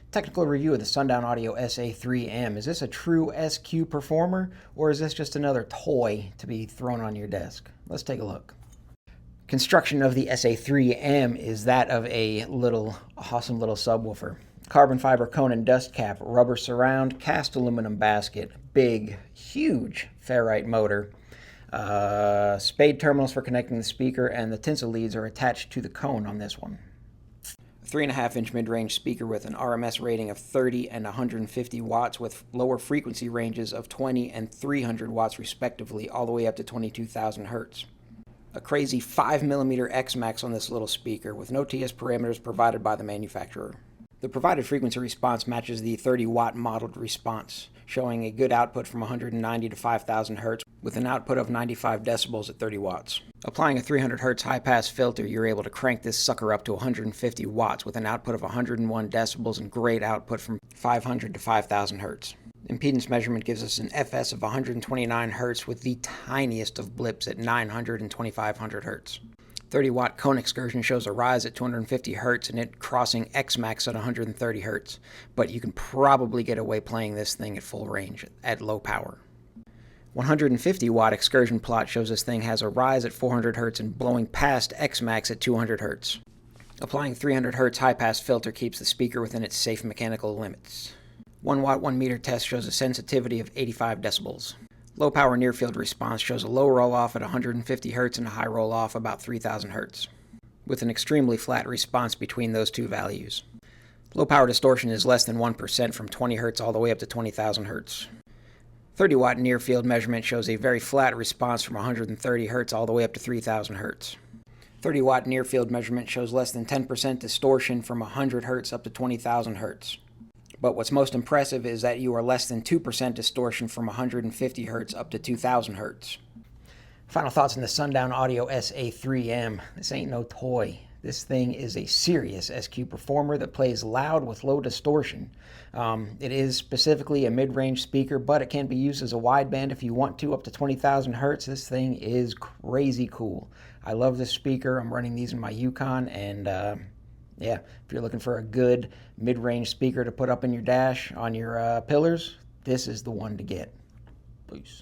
Technical review of the Sundown Audio SA-3M. Is this a true SQ performer, or is this just another toy to be thrown on your desk? Let's take a look. Construction of the SA-3M is that of a awesome little subwoofer. Carbon fiber cone and dust cap, rubber surround, cast aluminum basket, big, huge ferrite motor, spade terminals for connecting the speaker, and the tinsel leads are attached to the cone on this one. 3.5-inch mid-range speaker with an RMS rating of 30 and 150 watts with lower frequency ranges of 20 and 300 watts respectively, all the way up to 22,000 hertz. A crazy 5mm X-Max on this little speaker with no TS parameters provided by the manufacturer. The provided frequency response matches the 30-watt modeled response, showing a good output from 190 to 5,000 hertz with an output of 95 decibels at 30 watts. Applying a 300 hertz high-pass filter, you're able to crank this sucker up to 150 watts with an output of 101 decibels and great output from 500 to 5,000 hertz. Impedance measurement gives us an FS of 129 hertz with the tiniest of blips at 900 and 2500 hertz. 30-watt cone excursion shows a rise at 250 hertz and it crossing X-Max at 130 hertz, but you can probably get away playing this thing at full range at low power. 150-watt excursion plot shows this thing has a rise at 400 hertz and blowing past X-Max at 200 hertz. Applying 300 hertz high-pass filter keeps the speaker within its safe mechanical limits. 1 watt 1 meter test shows a sensitivity of 85 decibels. Low power near field response shows a low roll-off at 150 hertz and a high roll-off about 3000 hertz, with an extremely flat response between those two values. Low power distortion is less than 1% from 20 hertz all the way up to 20,000 hertz. 30 watt near field measurement shows a very flat response from 130 hertz all the way up to 3000 hertz. 30 watt near field measurement shows less than 10% distortion from 100 hertz up to 20,000 hertz. But what's most impressive is that you are less than 2% distortion from 150 hertz up to 2000 hertz. Final thoughts on the Sundown Audio SA-3M. This ain't no toy. This thing is a serious SQ performer that plays loud with low distortion. It is specifically a mid-range speaker, but it can be used as a wideband if you want to, up to 20,000 hertz. This thing is crazy cool. I love this speaker. I'm running these in my Yukon, and yeah, if you're looking for a good mid-range speaker to put up in your dash on your pillars, this is the one to get. Peace.